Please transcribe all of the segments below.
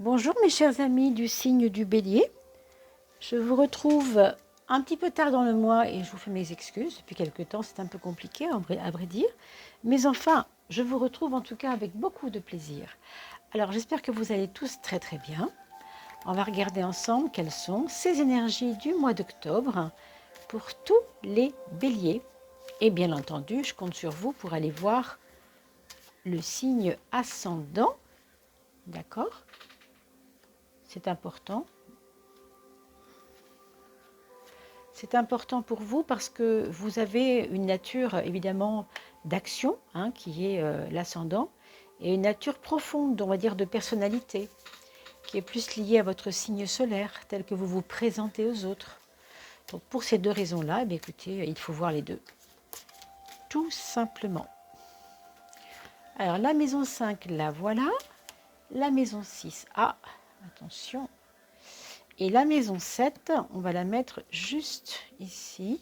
Bonjour mes chers amis du signe du Bélier. Je vous retrouve un petit peu tard dans le mois et je vous fais mes excuses. Depuis quelque temps, c'est un peu compliqué à vrai dire. Mais enfin, je vous retrouve en tout cas avec beaucoup de plaisir. Alors j'espère que vous allez tous très très bien. On va regarder ensemble quelles sont ces énergies du mois d'octobre pour tous les béliers. Et bien entendu, je compte sur vous pour aller voir le signe ascendant. D'accord ? C'est important. C'est important pour vous parce que vous avez une nature évidemment d'action, qui est l'ascendant, et une nature profonde, on va dire, de personnalité, qui est plus liée à votre signe solaire, tel que vous vous présentez aux autres. Donc pour ces deux raisons-là, écoutez, il faut voir les deux. Tout simplement. Alors la maison 5, la voilà. La maison 6, attention. Et la maison 7, on va la mettre juste ici.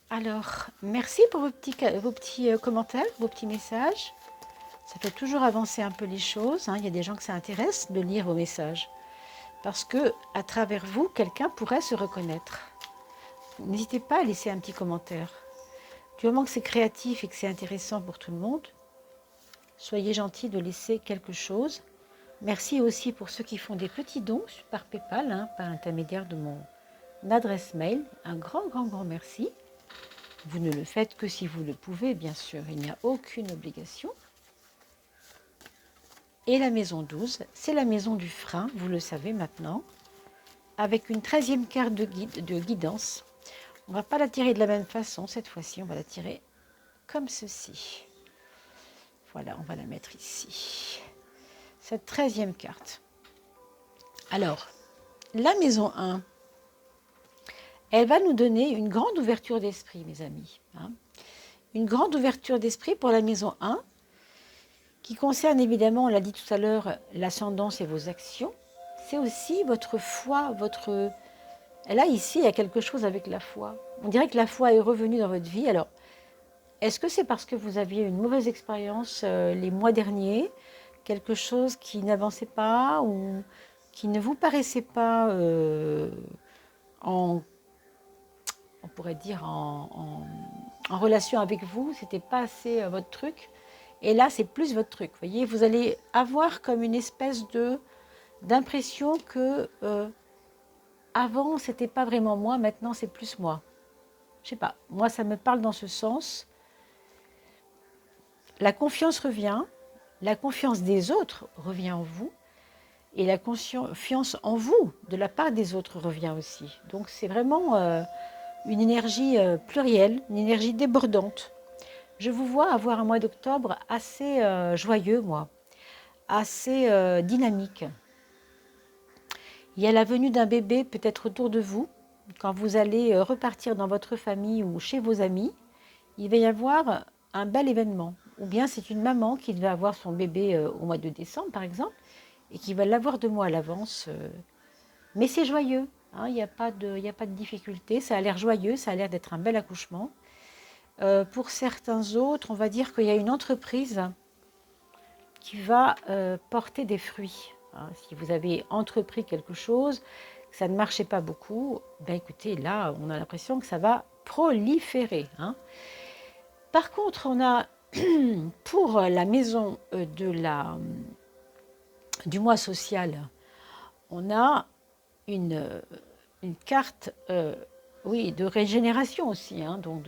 Alors, merci pour vos petits commentaires, vos petits messages. Ça fait toujours avancer un peu les choses. Il y a des gens que ça intéresse de lire vos messages. Parce que, à travers vous, quelqu'un pourrait se reconnaître. N'hésitez pas à laisser un petit commentaire. Du moment que c'est créatif et que c'est intéressant pour tout le monde, soyez gentils de laisser quelque chose. Merci aussi pour ceux qui font des petits dons par PayPal, par l'intermédiaire de mon adresse mail. Un grand, grand, grand merci. Vous ne le faites que si vous le pouvez, bien sûr. Il n'y a aucune obligation. Et la maison 12, c'est la maison du frein, vous le savez maintenant, avec une 13e carte de guidance. On ne va pas la tirer de la même façon cette fois-ci, on va la tirer comme ceci. Voilà, on va la mettre ici. Cette 13e carte. Alors, la maison 1, elle va nous donner une grande ouverture d'esprit, mes amis. Une grande ouverture d'esprit pour la maison 1, qui concerne évidemment, on l'a dit tout à l'heure, l'ascendance et vos actions. C'est aussi votre foi, votre... Là, ici, il y a quelque chose avec la foi. On dirait que la foi est revenue dans votre vie. Alors, est-ce que c'est parce que vous aviez une mauvaise expérience les mois derniers, quelque chose qui n'avançait pas ou qui ne vous paraissait pas on pourrait dire, en relation avec vous, c'était pas assez votre truc. Et là, c'est plus votre truc. Vous voyez, vous allez avoir comme une espèce d'impression que avant, c'était pas vraiment moi, maintenant, c'est plus moi. Je sais pas. Moi, ça me parle dans ce sens. La confiance revient. La confiance des autres revient en vous. Et la confiance en vous, de la part des autres, revient aussi. Donc, c'est vraiment une énergie plurielle, une énergie débordante. Je vous vois avoir un mois d'octobre assez joyeux, moi, assez dynamique. Il y a la venue d'un bébé peut-être autour de vous. Quand vous allez repartir dans votre famille ou chez vos amis, il va y avoir un bel événement. Ou bien c'est une maman qui devait avoir son bébé au mois de décembre, par exemple, et qui va l'avoir 2 mois à l'avance. Mais c'est joyeux, il n'y a pas de difficulté, ça a l'air joyeux, ça a l'air d'être un bel accouchement. Pour certains autres, on va dire qu'il y a une entreprise qui va porter des fruits. Si vous avez entrepris quelque chose, que ça ne marchait pas beaucoup, écoutez, là, on a l'impression que ça va proliférer. Par contre, on a, pour la maison du mois social, on a une carte de régénération aussi, donc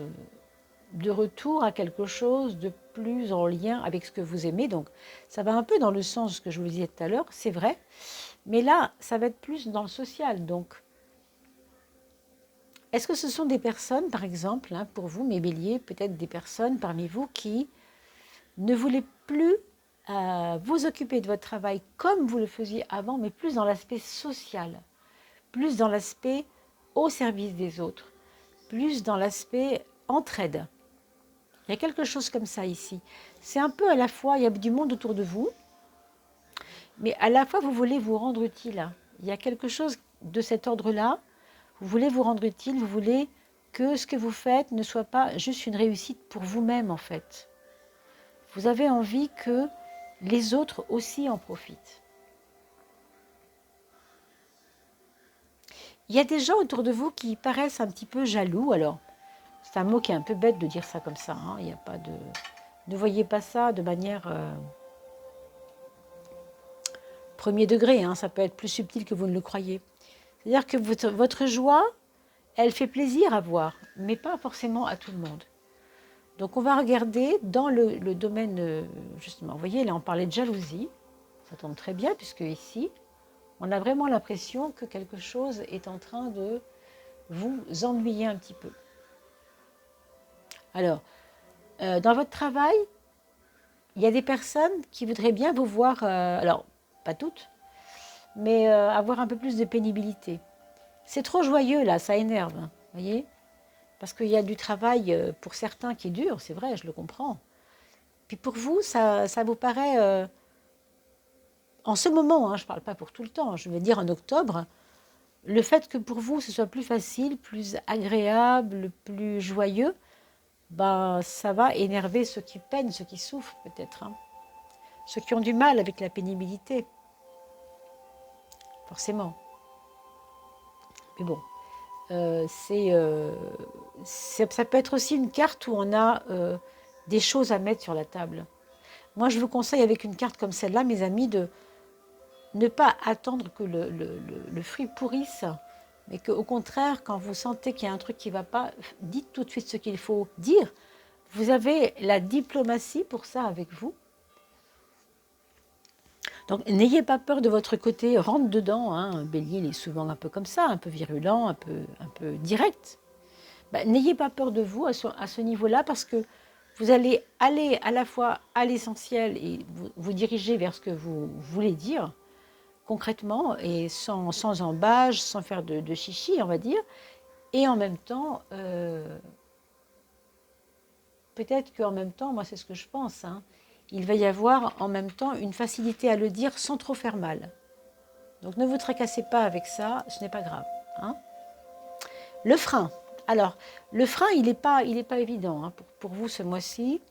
de retour à quelque chose de plus en lien avec ce que vous aimez. Donc, ça va un peu dans le sens que je vous disais tout à l'heure, c'est vrai. Mais là, ça va être plus dans le social. Donc, est-ce que ce sont des personnes, par exemple, pour vous, mes béliers, peut-être des personnes parmi vous qui ne voulaient plus vous occuper de votre travail comme vous le faisiez avant, mais plus dans l'aspect social, plus dans l'aspect au service des autres, plus dans l'aspect entraide. Il y a quelque chose comme ça ici. C'est un peu à la fois, il y a du monde autour de vous, mais à la fois vous voulez vous rendre utile. Il y a quelque chose de cet ordre-là. Vous voulez vous rendre utile, vous voulez que ce que vous faites ne soit pas juste une réussite pour vous-même en fait. Vous avez envie que les autres aussi en profitent. Il y a des gens autour de vous qui paraissent un petit peu jaloux. Alors, c'est un mot qui est un peu bête de dire ça comme ça. Hein. Il n'y a pas de... Ne voyez pas ça de manière premier degré. Hein. Ça peut être plus subtil que vous ne le croyez. C'est-à-dire que votre joie, elle fait plaisir à voir, mais pas forcément à tout le monde. Donc on va regarder dans le domaine, justement, vous voyez, là on parlait de jalousie. Ça tombe très bien puisque ici, on a vraiment l'impression que quelque chose est en train de vous ennuyer un petit peu. Alors, dans votre travail, il y a des personnes qui voudraient bien vous voir, alors pas toutes, mais avoir un peu plus de pénibilité. C'est trop joyeux là, ça énerve, vous voyez, parce qu'il y a du travail pour certains qui est dur, c'est vrai, je le comprends. Puis pour vous, ça vous paraît, en ce moment, hein, je ne parle pas pour tout le temps, je veux dire en octobre, le fait que pour vous ce soit plus facile, plus agréable, plus joyeux, ben, ça va énerver ceux qui peinent, ceux qui souffrent peut-être, hein. Ceux qui ont du mal avec la pénibilité, forcément. Mais bon, ça peut être aussi une carte où on a des choses à mettre sur la table. Moi, je vous conseille avec une carte comme celle-là, mes amis, de ne pas attendre que le fruit pourrisse, mais qu'au contraire, quand vous sentez qu'il y a un truc qui ne va pas, dites tout de suite ce qu'il faut dire. Vous avez la diplomatie pour ça avec vous. Donc, n'ayez pas peur de votre côté, rentre dedans. Hein. Un bélier, il est souvent un peu comme ça, un peu virulent, un peu direct. Ben, n'ayez pas peur de vous à ce niveau-là parce que vous allez aller à la fois à l'essentiel et vous diriger vers ce que vous voulez dire concrètement et sans embâche, sans faire de chichi, on va dire. Et en même temps, peut-être qu'en même temps, moi c'est ce que je pense, hein, il va y avoir en même temps une facilité à le dire sans trop faire mal. Donc ne vous tracassez pas avec ça, ce n'est pas grave. Hein. Le frein. Alors, le frein, il n'est pas évident hein, pour vous ce mois-ci.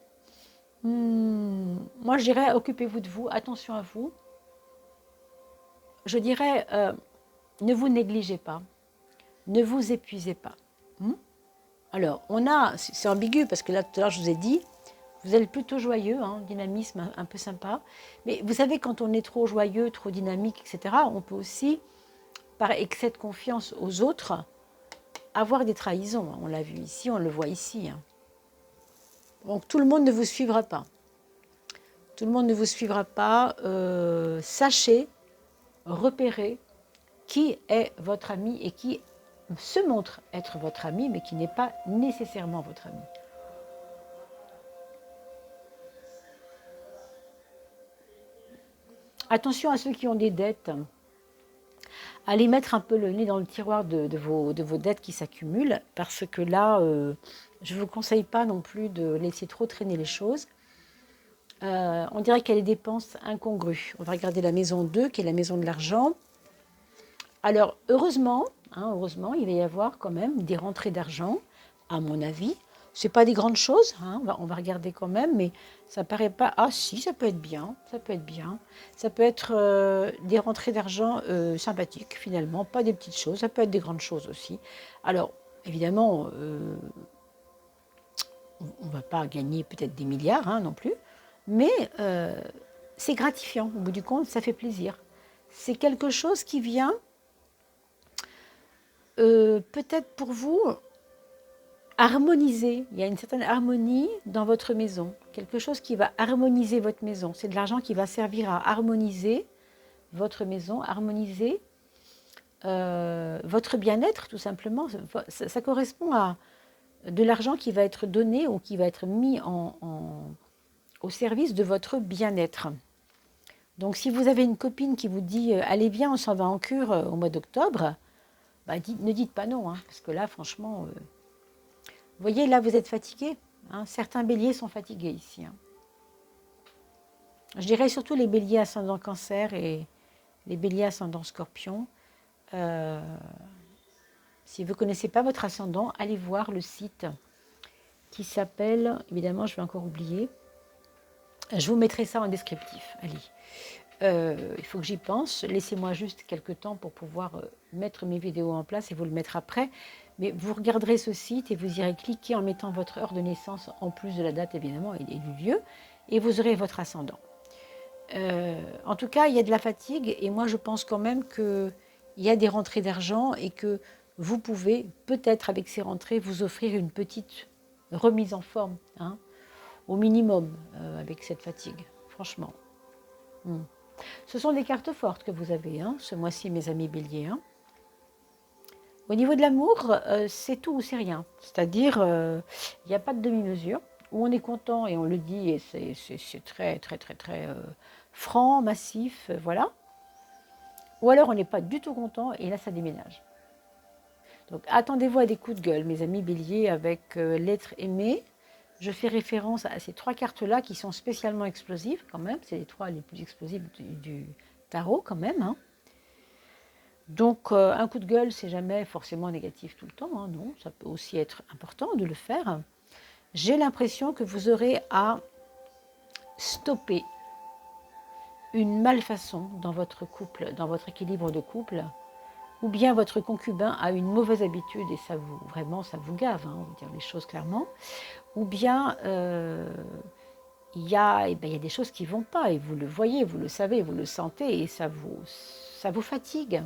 Moi, je dirais, occupez-vous de vous, attention à vous. Je dirais, ne vous négligez pas, ne vous épuisez pas. Alors, c'est ambigu parce que là, tout à l'heure, je vous ai dit, vous êtes plutôt joyeux, hein, dynamisme un peu sympa. Mais vous savez, quand on est trop joyeux, trop dynamique, etc., on peut aussi, par excès de confiance aux autres, avoir des trahisons. On l'a vu ici, on le voit ici. Hein. Donc, tout le monde ne vous suivra pas. Tout le monde ne vous suivra pas. Sachez, repérez qui est votre ami et qui se montre être votre ami, mais qui n'est pas nécessairement votre ami. Attention à ceux qui ont des dettes. Allez mettre un peu le nez dans le tiroir de vos dettes qui s'accumulent, parce que là, je ne vous conseille pas non plus de laisser trop traîner les choses. On dirait qu'il y a des dépenses incongrues. On va regarder la maison 2, qui est la maison de l'argent. Alors, heureusement, il va y avoir quand même des rentrées d'argent, à mon avis. Ce n'est pas des grandes choses, hein, on va regarder quand même, mais ça ne paraît pas... Ah si, ça peut être bien, ça peut être bien. Ça peut être des rentrées d'argent sympathiques, finalement, pas des petites choses, ça peut être des grandes choses aussi. Alors, évidemment, on ne va pas gagner peut-être des milliards hein, non plus, mais c'est gratifiant, au bout du compte, ça fait plaisir. C'est quelque chose qui vient... peut-être pour vous, harmoniser. Il y a une certaine harmonie dans votre maison. Quelque chose qui va harmoniser votre maison. C'est de l'argent qui va servir à harmoniser votre maison, harmoniser votre bien-être, tout simplement. Ça correspond à de l'argent qui va être donné ou qui va être mis au service de votre bien-être. Donc, si vous avez une copine qui vous dit « Allez, viens, on s'en va en cure au mois d'octobre », bah, ne dites pas non, hein, parce que là, franchement, vous voyez, là, vous êtes fatigué. Hein, certains béliers sont fatigués ici. Hein. Je dirais surtout les béliers ascendant cancer et les béliers ascendant scorpion. Si vous ne connaissez pas votre ascendant, allez voir le site qui s'appelle, évidemment, je vais encore oublier, je vous mettrai ça en descriptif, allez. Il faut que j'y pense, laissez-moi juste quelques temps pour pouvoir mettre mes vidéos en place et vous le mettre après. Mais vous regarderez ce site et vous irez cliquer en mettant votre heure de naissance en plus de la date évidemment et du lieu, et vous aurez votre ascendant. En tout cas, il y a de la fatigue et moi je pense quand même qu'il y a des rentrées d'argent et que vous pouvez peut-être avec ces rentrées vous offrir une petite remise en forme, hein, au minimum avec cette fatigue, franchement. Ce sont des cartes fortes que vous avez hein, ce mois-ci, mes amis béliers. Hein. Au niveau de l'amour, c'est tout ou c'est rien. C'est-à-dire, il n'y a pas de demi-mesure, où on est content et on le dit, et c'est très, très, très, très franc, massif, voilà. Ou alors on n'est pas du tout content et là, ça déménage. Donc, attendez-vous à des coups de gueule, mes amis béliers, avec l'être aimé. Je fais référence à ces trois cartes-là qui sont spécialement explosives quand même. C'est les trois les plus explosives du tarot quand même. Hein. Donc un coup de gueule, c'est jamais forcément négatif tout le temps. Hein, non, ça peut aussi être important de le faire. J'ai l'impression que vous aurez à stopper une malfaçon dans votre couple, dans votre équilibre de couple, ou bien votre concubin a une mauvaise habitude et ça vous vraiment ça vous gave, hein, on va dire les choses clairement, ou bien il y a des choses qui ne vont pas et vous le voyez, vous le savez, vous le sentez et ça vous fatigue.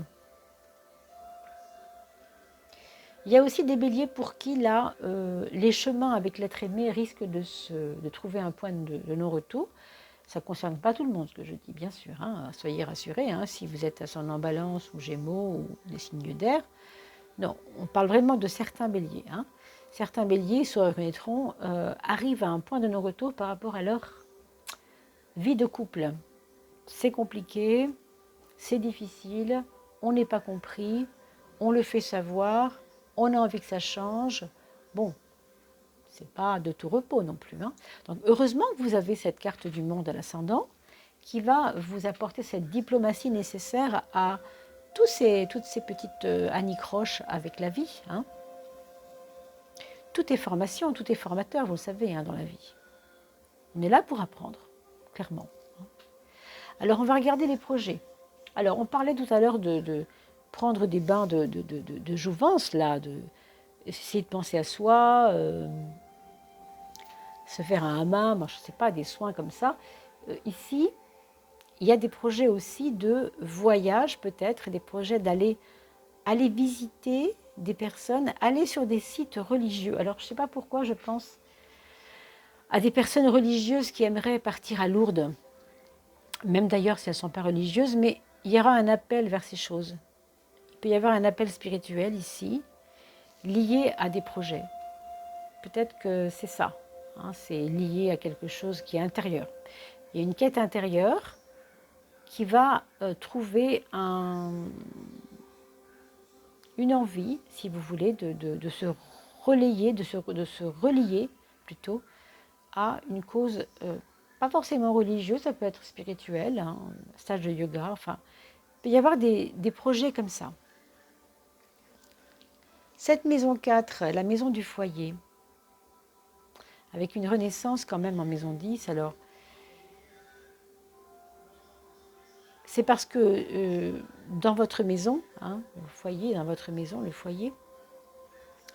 Il y a aussi des béliers pour qui là, les chemins avec l'être aimé risquent de trouver un point de non-retour. Ça ne concerne pas tout le monde, ce que je dis, bien sûr. Hein. Soyez rassurés, hein, si vous êtes ascendant Balance ou Gémeaux ou des signes d'air. Non, on parle vraiment de certains béliers. Hein. Certains béliers, se reconnaîtront, arrivent à un point de non-retour par rapport à leur vie de couple. C'est compliqué, c'est difficile, on n'est pas compris, on le fait savoir, on a envie que ça change. Bon, c'est pas de tout repos non plus. Hein. Donc heureusement que vous avez cette carte du monde à l'ascendant qui va vous apporter cette diplomatie nécessaire à toutes ces petites anicroches avec la vie. Hein. Tout est formation, tout est formateur, vous le savez, hein, dans la vie. On est là pour apprendre, clairement. Alors on va regarder les projets. Alors on parlait tout à l'heure de prendre des bains de jouvence, là, essayer de penser à soi, se faire un hammam, je ne sais pas, des soins comme ça. Ici, il y a des projets aussi de voyage peut-être, des projets d'aller visiter des personnes, aller sur des sites religieux. Alors je ne sais pas pourquoi je pense à des personnes religieuses qui aimeraient partir à Lourdes, même d'ailleurs si elles ne sont pas religieuses, mais il y aura un appel vers ces choses. Il peut y avoir un appel spirituel ici, lié à des projets. Peut-être que c'est ça, hein, c'est lié à quelque chose qui est intérieur. Il y a une quête intérieure qui va trouver une envie, si vous voulez, de se relayer, de se relier plutôt à une cause pas forcément religieuse, ça peut être spirituel, hein, stage de yoga, enfin, il peut y avoir des projets comme ça. Cette maison 4, la maison du foyer, avec une renaissance quand même en maison 10, alors c'est parce que dans votre maison, hein, le foyer, dans votre maison, le foyer,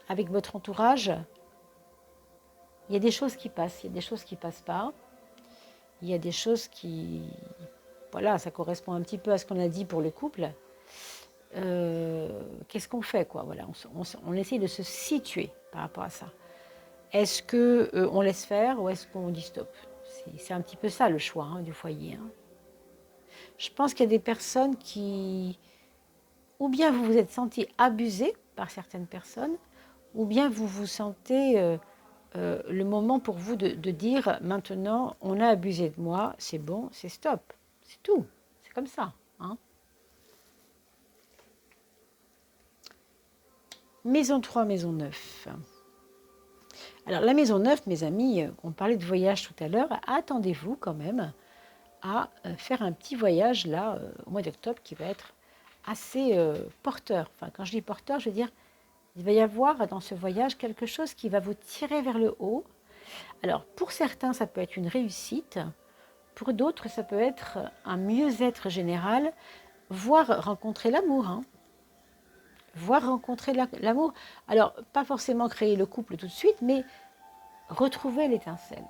avec votre entourage, il y a des choses qui passent, il y a des choses qui ne passent pas, il y a des choses qui... Voilà, ça correspond un petit peu à ce qu'on a dit pour le couple. Qu'est-ce qu'on fait, quoi, voilà, on essaie de se situer par rapport à ça. Est-ce qu'on laisse faire ou est-ce qu'on dit stop? C'est un petit peu ça le choix hein, du foyer. Hein. Je pense qu'il y a des personnes qui... Ou bien vous vous êtes senti abusé par certaines personnes, ou bien vous vous sentez le moment pour vous de dire maintenant on a abusé de moi, c'est bon, c'est stop, c'est tout, c'est comme ça. Hein. Maison 3, maison 9. Alors la maison 9, mes amis, on parlait de voyage tout à l'heure, attendez-vous quand même à faire un petit voyage là au mois d'octobre qui va être assez porteur. Enfin quand je dis porteur, je veux dire Il va y avoir dans ce voyage quelque chose qui va vous tirer vers le haut. Alors, pour certains, ça peut être une réussite. Pour d'autres, ça peut être un mieux-être général, voire rencontrer l'amour. Hein. Voire rencontrer l'amour. Alors, pas forcément créer le couple tout de suite, mais retrouver l'étincelle.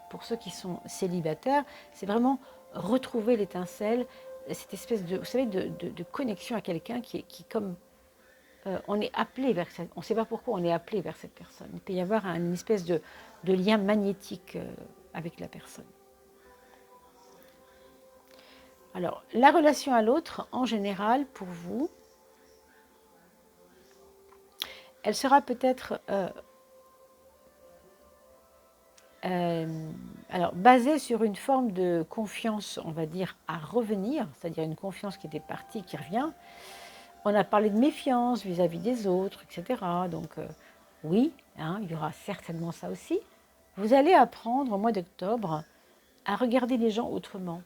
Pour ceux qui sont célibataires, c'est vraiment retrouver l'étincelle, cette espèce de, vous savez, de connexion à quelqu'un qui comme on est appelé vers cette, on ne sait pas pourquoi on est appelé vers cette personne. Il peut y avoir une espèce de lien magnétique avec la personne. Alors, la relation à l'autre, en général, pour vous, elle sera peut-être alors, basée sur une forme de confiance, on va dire, à revenir, c'est-à-dire une confiance qui était partie, qui revient. On a parlé de méfiance vis-à-vis des autres, etc. Donc, oui, hein, il y aura certainement ça aussi. Vous allez apprendre au mois d'octobre à regarder les gens autrement.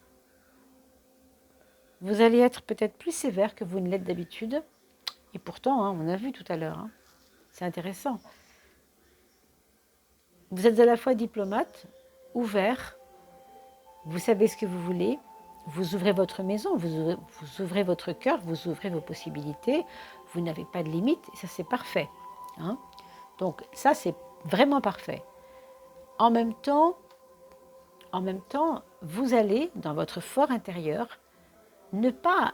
Vous allez être peut-être plus sévère que vous ne l'êtes d'habitude. Et pourtant, hein, on a vu tout à l'heure, hein, c'est intéressant. Vous êtes à la fois diplomate, ouvert, vous savez ce que vous voulez, vous ouvrez votre maison, vous ouvrez votre cœur, vous ouvrez vos possibilités, vous n'avez pas de limites, et ça c'est parfait. Hein. Donc ça c'est vraiment parfait. En même temps, vous allez, dans votre fort intérieur, ne pas...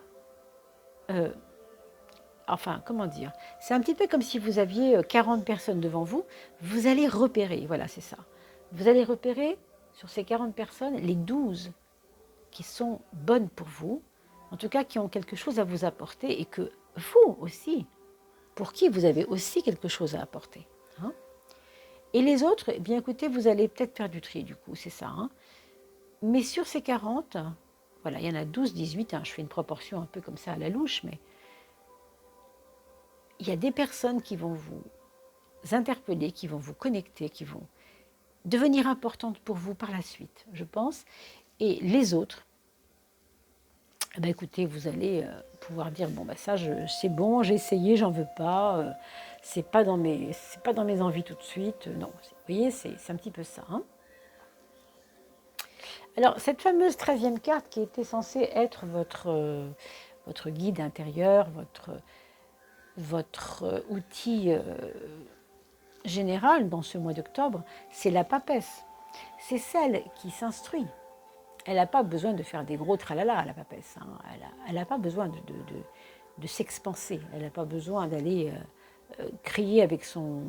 enfin, comment dire? C'est un petit peu comme si vous aviez 40 personnes devant vous, vous allez repérer, voilà c'est ça. Vous allez repérer sur ces 40 personnes les 12 qui sont bonnes pour vous, en tout cas qui ont quelque chose à vous apporter et que vous aussi, pour qui vous avez aussi quelque chose à apporter. Hein. Et les autres, eh bien écoutez, vous allez peut-être faire du tri du coup, c'est ça. Hein. Mais sur ces 40, voilà, il y en a 12, 18, hein, je fais une proportion un peu comme ça à la louche, mais il y a des personnes qui vont vous interpeller, qui vont vous connecter, qui vont devenir importantes pour vous par la suite, je pense. Et les autres, ben écoutez, vous allez pouvoir dire bon ben ça c'est bon, j'ai essayé, j'en veux pas, c'est pas dans mes envies tout de suite. Non, vous voyez, c'est un petit peu ça. Hein. Alors cette fameuse 13e carte qui était censée être votre guide intérieur, votre outil général dans ce mois d'octobre, c'est la papesse. C'est celle qui s'instruit. Elle n'a pas besoin de faire des gros tralala, la papesse. Hein. Elle n'a pas besoin de s'expanser. Elle n'a pas besoin d'aller crier avec son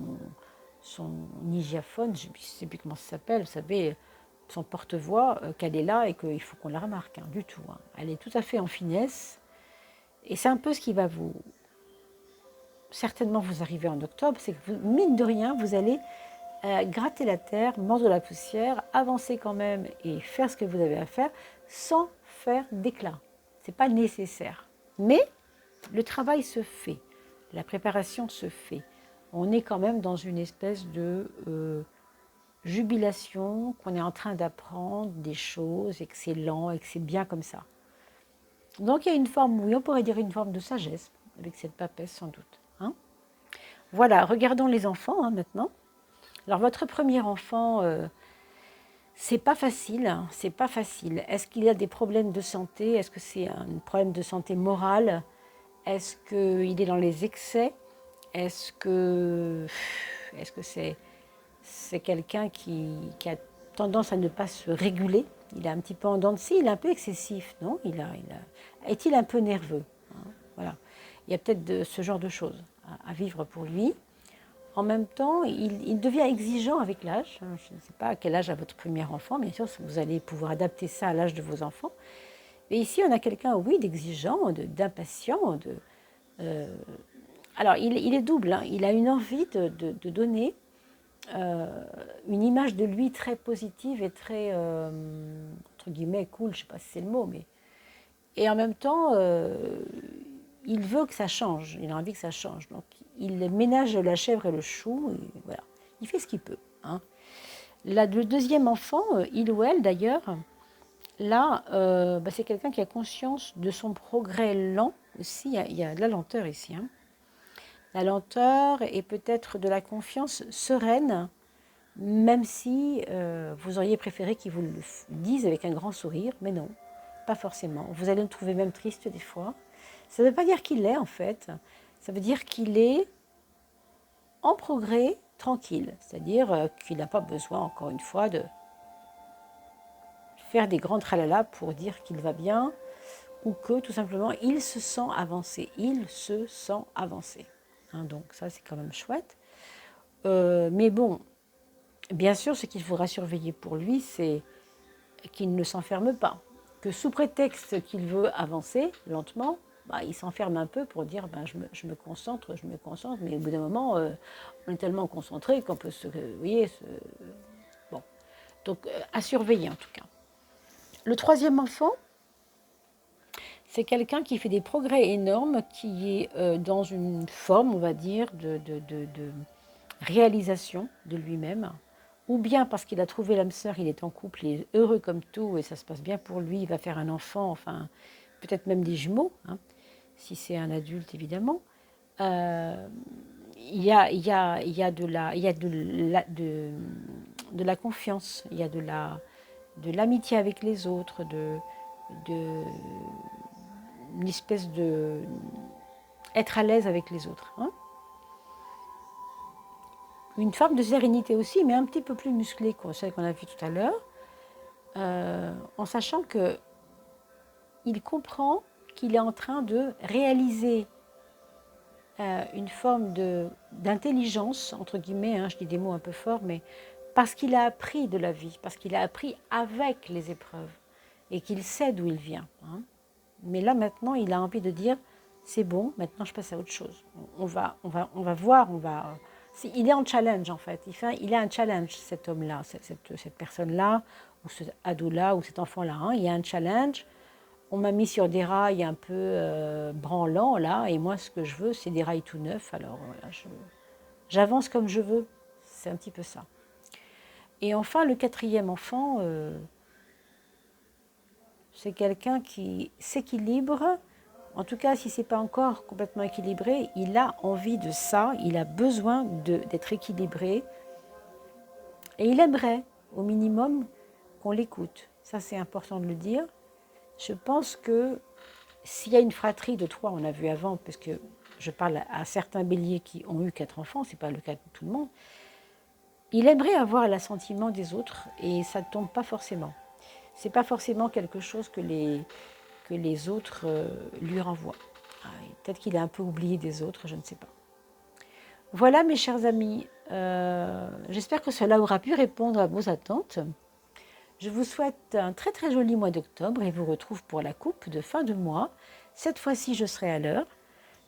hygiaphone, je ne sais plus comment ça s'appelle, vous savez, son porte-voix, qu'elle est là et qu'il faut qu'on la remarque, hein, du tout. Hein. Elle est tout à fait en finesse. Et c'est un peu ce qui va certainement vous arriver en octobre, c'est que vous, mine de rien, vous allez gratter la terre, mordre la poussière, avancer quand même et faire ce que vous avez à faire sans faire d'éclat. Ce n'est pas nécessaire. Mais le travail se fait, la préparation se fait. On est quand même dans une espèce de jubilation, qu'on est en train d'apprendre des choses et que c'est lent et que c'est bien comme ça. Donc il y a une forme, oui, on pourrait dire une forme de sagesse avec cette papesse sans doute. Hein. Voilà, regardons les enfants hein, maintenant. Alors votre premier enfant, c'est pas facile, hein, c'est pas facile. Est-ce qu'il y a des problèmes de santé? Est-ce que c'est un problème de santé morale? Est-ce qu'il est dans les excès? Est-ce que c'est quelqu'un qui a tendance à ne pas se réguler? Il est un petit peu en dents de scie, il est un peu excessif, non? Est-il un peu nerveux? Hein, voilà. Il y a peut-être ce genre de choses à vivre pour lui. En même temps, il devient exigeant avec l'âge. Je ne sais pas à quel âge a votre premier enfant, bien sûr, vous allez pouvoir adapter ça à l'âge de vos enfants. Mais ici, on a quelqu'un, oui, d'exigeant, d'impatient. Alors, il est double. Hein. Il a une envie de donner une image de lui très positive et très, entre guillemets, cool, je ne sais pas si c'est le mot, mais... Et en même temps, il veut que ça change, il a envie que ça change. Donc, il ménage la chèvre et le chou, et voilà. Il fait ce qu'il peut. Hein. Là, le deuxième enfant, il ou elle d'ailleurs, là, c'est quelqu'un qui a conscience de son progrès lent aussi. Il y a de la lenteur ici. Hein. la lenteur et peut-être de la confiance sereine, même si vous auriez préféré qu'il vous le dise avec un grand sourire, mais non, pas forcément. Vous allez le trouver même triste des fois. Ça ne veut pas dire qu'il l'est en fait, ça veut dire qu'il est en progrès tranquille, c'est-à-dire qu'il n'a pas besoin, encore une fois, de faire des grands tralala pour dire qu'il va bien, ou que tout simplement il se sent avancé, il se sent avancé. Hein, donc ça c'est quand même chouette. Mais bon, bien sûr ce qu'il faudra surveiller pour lui, c'est qu'il ne s'enferme pas. Que sous prétexte qu'il veut avancer lentement, bah, il s'enferme un peu pour dire je me concentre, mais au bout d'un moment, on est tellement concentré qu'on peut se... Vous voyez, bon. Donc à surveiller en tout cas. Le troisième enfant, c'est quelqu'un qui fait des progrès énormes, qui est dans une forme, on va dire, de réalisation de lui-même, ou bien parce qu'il a trouvé l'âme sœur, il est en couple, il est heureux comme tout, et ça se passe bien pour lui, il va faire un enfant, enfin, peut-être même des jumeaux, hein, si c'est un adulte évidemment. Il y a de la confiance, il y a de l'amitié avec les autres, une espèce de être à l'aise avec les autres. Hein. Une forme de sérénité aussi, mais un petit peu plus musclée que celle qu'on a vue tout à l'heure, en sachant qu'il comprend qu'il est en train de réaliser une forme d'intelligence, entre guillemets, hein, je dis des mots un peu forts, mais parce qu'il a appris de la vie, parce qu'il a appris avec les épreuves, et qu'il sait d'où il vient. Hein. Mais là, maintenant, il a envie de dire, c'est bon, maintenant je passe à autre chose. On va voir, il est en challenge, en fait. Il a un challenge, cet homme-là, cette personne-là, ou cet ado-là, ou cet enfant-là. Hein. Il y a un challenge. On m'a mis sur des rails un peu branlants, là, et moi, ce que je veux, c'est des rails tout neufs. Alors, voilà, j'avance comme je veux. C'est un petit peu ça. Et enfin, le quatrième enfant, c'est quelqu'un qui s'équilibre. En tout cas, si ce n'est pas encore complètement équilibré, il a envie de ça, il a besoin d'être équilibré. Et il aimerait, au minimum, qu'on l'écoute. Ça, c'est important de le dire. Je pense que s'il y a une fratrie de 3, on a vu avant, parce que je parle à certains béliers qui ont eu 4 enfants, ce n'est pas le cas de tout le monde, il aimerait avoir l'assentiment des autres et ça ne tombe pas forcément. Ce n'est pas forcément quelque chose que les autres lui renvoient. Peut-être qu'il a un peu oublié des autres, je ne sais pas. Voilà mes chers amis, j'espère que cela aura pu répondre à vos attentes. Je vous souhaite un très très joli mois d'octobre et vous retrouve pour la coupe de fin de mois. Cette fois-ci, je serai à l'heure.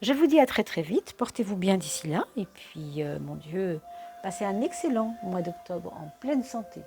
Je vous dis à très très vite, portez-vous bien d'ici là et puis, mon Dieu, passez un excellent mois d'octobre en pleine santé.